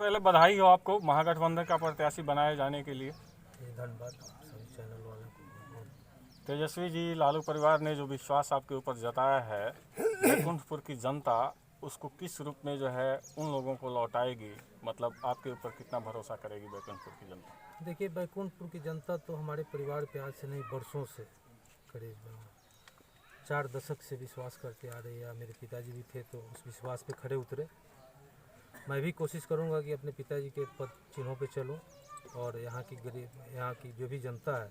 पहले बधाई हो आपको महागठबंधन का प्रत्याशी बनाए जाने के लिए। धन्यवाद सभी चैनल वालों को। तेजस्वी जी, लालू परिवार ने जो विश्वास आपके ऊपर जताया है, बैकुंठपुर की जनता उसको किस रूप में जो है उन लोगों को लौटाएगी, मतलब आपके ऊपर कितना भरोसा करेगी बैकुंठपुर की जनता? देखिए, बैकुंठपुर की जनता तो हमारे परिवार पे आज से नहीं, बरसों से, करीब 4 दशक से विश्वास करते आ रही है। मेरे पिताजी भी थे तो उस विश्वास पे खड़े उतरे। मैं भी कोशिश करूंगा कि अपने पिताजी के पद चिन्हों पे चलूं और यहाँ की गरीब, यहाँ की जो भी जनता है,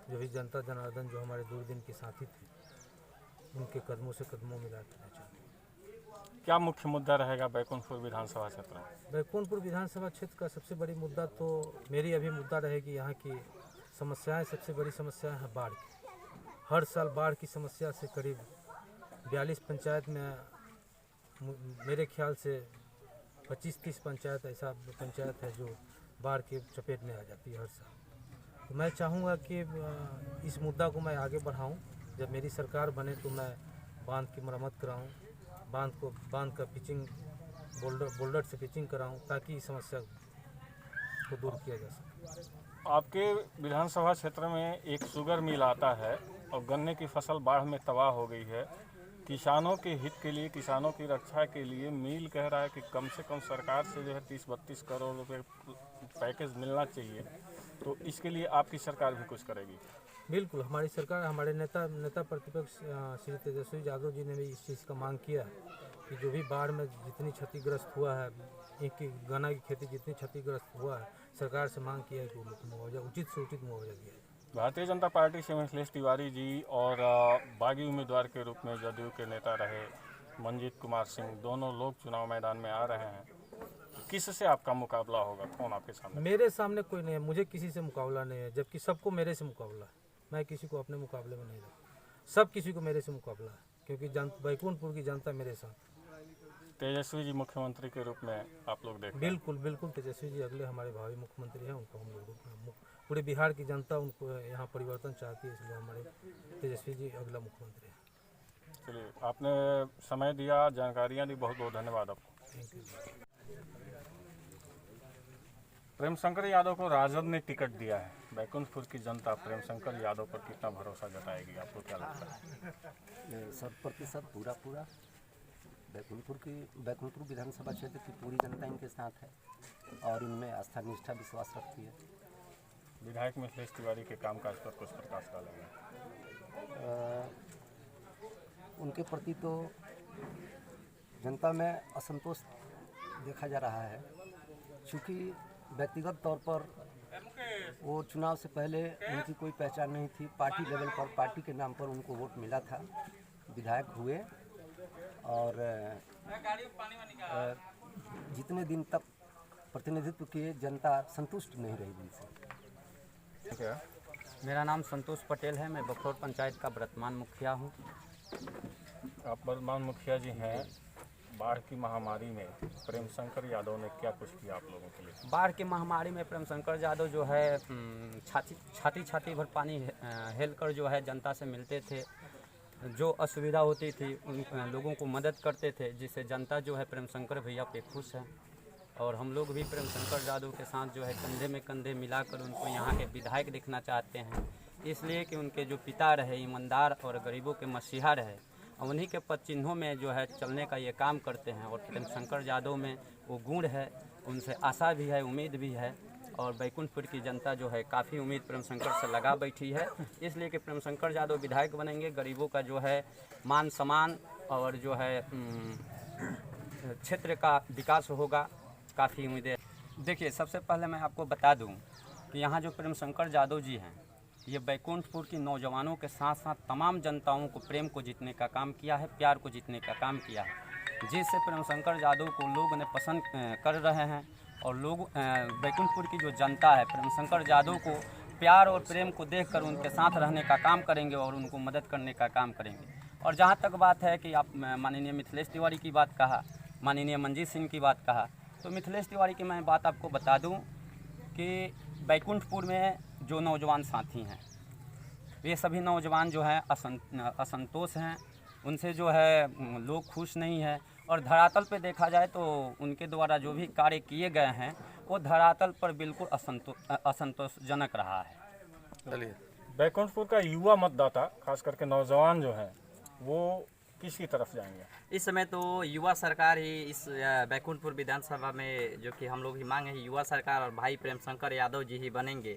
जो भी जनता जनार्दन जो हमारे दूरदीन के साथी थे, उनके कदमों से कदमों मिला के मैं चलूँ। क्या मुख्य मुद्दा रहेगा बैकुंठपुर विधानसभा क्षेत्र में? बैकुंठपुर विधानसभा क्षेत्र का सबसे बड़ी मुद्दा तो मेरी अभी मुद्दा रहेगी, यहाँ की समस्याएं, सबसे बड़ी समस्या है बाढ़ की। हर साल बाढ़ की समस्या से करीब 42 पंचायत में, मेरे ख्याल से 25-30 पंचायत ऐसा पंचायत है जो बाढ़ के चपेट में आ जाती है हर साल। तो मैं चाहूँगा कि इस मुद्दा को मैं आगे बढ़ाऊँ। जब मेरी सरकार बने तो मैं बांध की मरम्मत कराऊँ, बांध का पिचिंग, बोल्डर से पिचिंग कराऊँ, ताकि इस समस्या को दूर किया जा सके। आपके विधानसभा क्षेत्र में एक शुगर मिल आता है और गन्ने की फसल बाढ़ में तबाह हो गई है। किसानों के हित के लिए, किसानों की रक्षा के लिए मिल कह रहा है कि कम से कम सरकार से जो है 30-32 करोड़ रुपए पैकेज मिलना चाहिए, तो इसके लिए आपकी सरकार भी कुछ करेगी? बिल्कुल, हमारी सरकार, हमारे नेता प्रतिपक्ष श्री तेजस्वी यादव जी ने भी इस चीज़ का मांग किया है कि जो भी बाढ़ में जितनी क्षतिग्रस्त हुआ है, एक गन्ना की खेती जितनी क्षतिग्रस्त हुआ है, सरकार से मांग किया है कि मुआवजा, उचित से उचित मुआवजा दिया जाए। भारतीय जनता पार्टी से मिथिलेश तिवारी जी और बागी उम्मीदवार के रूप में जदयू के नेता रहे मंजीत कुमार सिंह, दोनों लोग चुनाव मैदान में आ रहे हैं। किससे आपका मुकाबला होगा? कौन आपके सामने? मेरे सामने कोई नहीं है, मुझे किसी से मुकाबला नहीं है, जबकि सबको मेरे से मुकाबला है। मैं किसी को अपने मुकाबले में नहीं रखता, सब किसी को मेरे से मुकाबला है, क्योंकि बैकुंठपुर की जनता मेरे साथ। तेजस्वी जी मुख्यमंत्री के रूप में आप लोग देखते हैं? बिल्कुल बिल्कुल, तेजस्वी जी अगले हमारे भावी मुख्यमंत्री हैं। उनको हम लोग, पूरे बिहार की जनता उनको यहाँ परिवर्तन चाहती है, इसलिए हमारे तेजस्वी जी अगला मुख्यमंत्री हैं। चलिए, आपने समय दिया, जानकारियाँ दी, बहुत बहुत धन्यवाद आपको। Thank you. प्रेमशंकर यादव को राजद ने टिकट दिया है। बैकुंठपुर की जनता प्रेमशंकर यादव पर कितना भरोसा जताएगी, आपको क्या लगता है? 100% पूरा बैकुंठपुर विधानसभा क्षेत्र की पूरी जनता इनके साथ है और इनमें आस्था निष्ठा विश्वास रखती है। विधायक मिथिलेश तिवारी के कामकाज पर कुछ प्रकाश डालेंगे? उनके प्रति तो जनता में असंतोष देखा जा रहा है, क्योंकि व्यक्तिगत तौर पर वो चुनाव से पहले उनकी कोई पहचान नहीं थी। पार्टी लेवल पर, पार्टी के नाम पर उनको वोट मिला था, विधायक हुए और जितने दिन तक प्रतिनिधित्व किए, जनता संतुष्ट नहीं रही उनसे। मेरा नाम संतोष पटेल है, मैं बखरौर पंचायत का वर्तमान मुखिया हूँ। आप वर्तमान मुखिया जी हैं। बाढ़ की महामारी में प्रेमशंकर यादव ने क्या कुछ किया आप लोगों के लिए? बाढ़ की महामारी में प्रेमशंकर यादव जो है छाती भर पानी हेल कर जो है जनता से मिलते थे, जो असुविधा होती थी उन लोगों को मदद करते थे, जिससे जनता जो है प्रेमशंकर भैया पे खुश है। और हम लोग भी प्रेमशंकर यादव के साथ जो है कंधे में कंधे मिलाकर उनको यहाँ के विधायक देखना चाहते हैं, इसलिए कि उनके जो पिता रहे ईमानदार और गरीबों के मसीहा रहे, उन्हीं के पद चिन्हों में जो है चलने का ये काम करते हैं। और प्रेमशंकर यादव में वो गुण है, उनसे आशा भी है, उम्मीद भी है। और बैकुंठपुर की जनता जो है काफ़ी उम्मीद प्रेमशंकर से लगा बैठी है, इसलिए कि प्रेमशंकर यादव विधायक बनेंगे, गरीबों का जो है मान सम्मान और जो है क्षेत्र का विकास होगा, काफ़ी उम्मीदें। देखिए, सबसे पहले मैं आपको बता दूं कि यहाँ जो प्रेमशंकर यादव जी हैं, ये बैकुंठपुर की नौजवानों के साथ साथ तमाम जनताओं को प्रेम को जीतने का काम किया है, प्यार को जीतने का काम किया है, जिससे प्रेमशंकर यादव को लोग ने पसंद कर रहे हैं। और लोग, बैकुंठपुर की जो जनता है, प्रेमशंकर यादव को प्यार और प्रेम को देखकर उनके साथ रहने का काम करेंगे और उनको मदद करने का काम करेंगे। और जहाँ तक बात है कि आप माननीय मिथिलेश तिवारी की बात कहा, माननीय मंजीत सिंह की बात कहा, तो मिथिलेश तिवारी की मैं बात आपको बता दूं कि बैकुंठपुर में जो नौजवान साथी हैं, ये सभी नौजवान जो हैं असंतोष हैं, उनसे जो है लोग खुश नहीं हैं। और धरातल पे देखा जाए तो उनके द्वारा जो भी कार्य किए गए हैं वो धरातल पर बिल्कुल असंतोषजनक रहा है। चलिए, बैकुंठपुर का युवा मतदाता खास करके नौजवान जो हैं वो किसकी तरफ जाएंगे? इस समय तो युवा सरकार ही इस बैकुंठपुर विधानसभा में जो कि हम लोग की मांग है, युवा सरकार और भाई प्रेम शंकर यादव जी ही बनेंगे,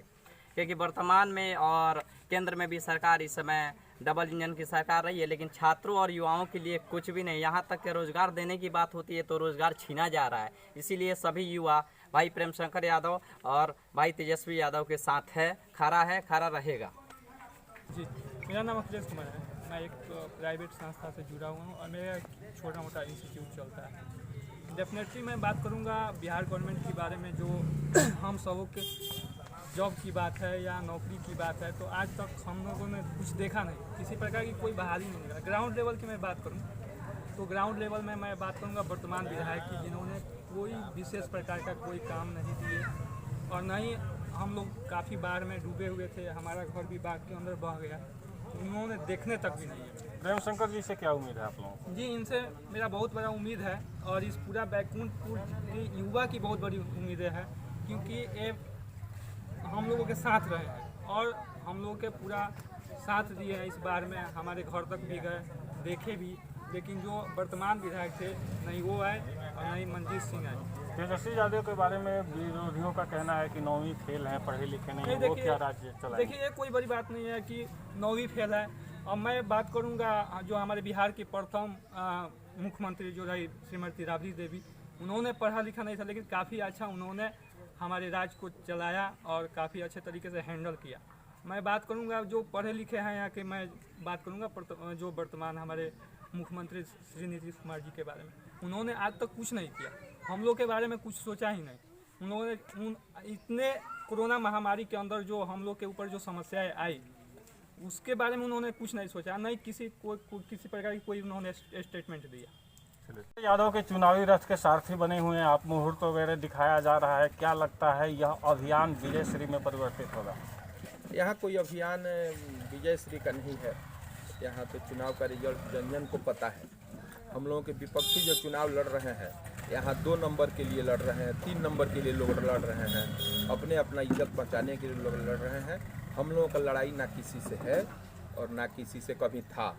क्योंकि वर्तमान में और केंद्र में भी सरकार इस समय डबल इंजन की सरकार रही है, लेकिन छात्रों और युवाओं के लिए कुछ भी नहीं। यहाँ तक कि रोजगार देने की बात होती है तो रोजगार छीना जा रहा है। इसीलिए सभी युवा भाई प्रेम शंकर यादव और भाई तेजस्वी यादव के साथ खड़ा रहेगा। जी, मेरा नाम अखिलेश कुमार है। मैं एक प्राइवेट संस्था से जुड़ा हुआ हूँ और मेरा छोटा मोटा इंस्टीट्यूट चलता है। डेफिनेटली मैं बात करूँगा बिहार गवर्नमेंट के बारे में। जो हम सबों के जॉब की बात है या नौकरी की बात है, तो आज तक हम लोगों ने कुछ देखा नहीं, किसी प्रकार की कोई बहाली नहीं निकला। ग्राउंड लेवल की मैं बात करूँ तो ग्राउंड लेवल में मैं बात करूँगा वर्तमान विधायक की, जिन्होंने कोई विशेष प्रकार का कोई काम नहीं दिए और न ही हम लोग काफ़ी बाढ़ में डूबे हुए थे, हमारा घर भी बाढ़ के अंदर बह गया, उन्होंने देखने तक भी नहीं है। प्रेम शंकर जी से क्या उम्मीद है आप लोगों को? जी, इनसे मेरा बहुत बड़ा उम्मीद है और इस पूरा बैकुंठपुर के युवा की बहुत बड़ी उम्मीदें हैं, क्योंकि ये हम लोगों के साथ रहे हैं और हम लोगों के पूरा साथ दिए हैं। इस बार में हमारे घर तक भी गए, देखे भी, लेकिन जो वर्तमान विधायक थे नहीं वो आए और नहीं मंजीत सिंह आए। तेजस्वी यादव के बारे में विरोधियों का कहना है कि 9वीं फेल हैं, पढ़े लिखे नहीं, वो क्या राज्य चलाएंगे? देखिए, ये कोई बड़ी बात नहीं है कि 9वीं फेल है। और मैं बात करूंगा जो हमारे बिहार की प्रथम मुख्यमंत्री जो रही श्रीमती राबड़ी देवी, उन्होंने पढ़ा लिखा नहीं था, लेकिन काफ़ी अच्छा उन्होंने हमारे राज्य को चलाया और काफ़ी अच्छे तरीके से हैंडल किया। मैं बात करूंगा जो पढ़े लिखे हैं यहाँ के, मैं बात करूंगा जो वर्तमान हमारे मुख्यमंत्री श्री नीतीश कुमार जी के बारे में। उन्होंने आज तक कुछ नहीं किया, हम लोग के बारे में कुछ सोचा ही नहीं। उन्होंने इतने कोरोना महामारी के अंदर जो हम लोग के ऊपर जो समस्याएं आई, उसके बारे में उन्होंने कुछ नहीं सोचा, नहीं किसी प्रकार की कोई उन्होंने स्टेटमेंट दिया। यादव के चुनावी रथ के सारथी बने हुए हैं आप, मुहूर्त वगैरह दिखाया जा रहा है, क्या लगता है यह अभियान विजय श्री में परिवर्तित होगा? यहाँ कोई अभियान विजय श्री का नहीं है। यहाँ तो चुनाव का रिजल्ट जन जन को पता है। हम लोगों के विपक्षी जो चुनाव लड़ रहे हैं, यहाँ 2 नंबर के लिए लड़ रहे हैं, 3 नंबर के लिए लोग लड़ रहे हैं, अपने अपना इज्जत बचाने के लिए लोग लड़ रहे हैं। हम लोगों का लड़ाई ना किसी से है और ना किसी से कभी था।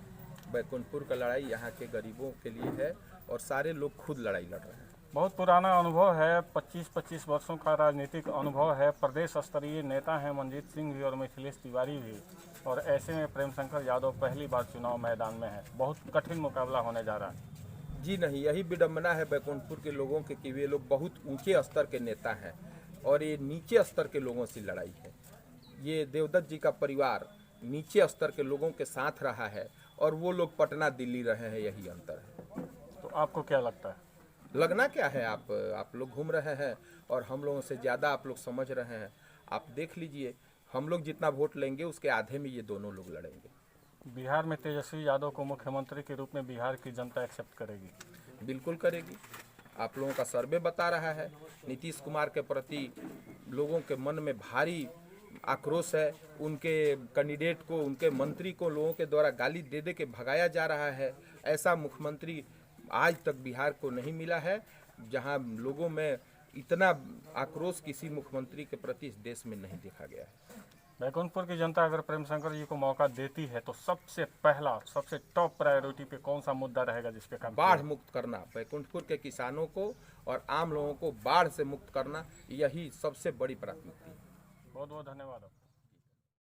बैकुंठपुर का लड़ाई यहाँ के गरीबों के लिए है और सारे लोग खुद लड़ाई लड़ रहे हैं। बहुत पुराना अनुभव है, 25 वर्षों का राजनीतिक अनुभव है, प्रदेश स्तरीय नेता हैं मंजीत सिंह भी और मिथिलेश तिवारी भी, और ऐसे में प्रेम शंकर यादव पहली बार चुनाव मैदान में है। बहुत कठिन मुकाबला होने जा रहा है। जी नहीं, यही विडम्बना है बैकुंठपुर के लोगों के कि वे लोग बहुत ऊंचे स्तर के नेता हैं और ये नीचे स्तर के लोगों से लड़ाई है। ये देवदत्त जी का परिवार नीचे स्तर के लोगों के साथ रहा है और वो लोग पटना दिल्ली रहे हैं, यही अंतर है। तो आपको क्या लगता है? लगना क्या है, आप लोग घूम रहे हैं और हम लोगों से ज़्यादा आप लोग समझ रहे हैं। आप देख लीजिए, हम लोग जितना वोट लेंगे उसके आधे में ये दोनों लोग लड़ेंगे। बिहार में तेजस्वी यादव को मुख्यमंत्री के रूप में बिहार की जनता एक्सेप्ट करेगी? बिल्कुल करेगी। आप लोगों का सर्वे बता रहा है, नीतीश कुमार के प्रति लोगों के मन में भारी आक्रोश है। उनके कैंडिडेट को, उनके मंत्री को लोगों के द्वारा गाली दे दे के भगाया जा रहा है। ऐसा मुख्यमंत्री आज तक बिहार को नहीं मिला है, जहां लोगों में इतना आक्रोश किसी मुख्यमंत्री के प्रति इस देश में नहीं देखा गया है। बैकुंठपुर की जनता अगर प्रेम शंकर जी को मौका देती है तो सबसे पहला, सबसे टॉप प्रायोरिटी पे कौन सा मुद्दा रहेगा जिस पे काम? बाढ़ मुक्त करना, बैकुंठपुर के किसानों को और आम लोगों को बाढ़ से मुक्त करना, यही सबसे बड़ी प्राथमिकता है। बहुत बहुत धन्यवाद।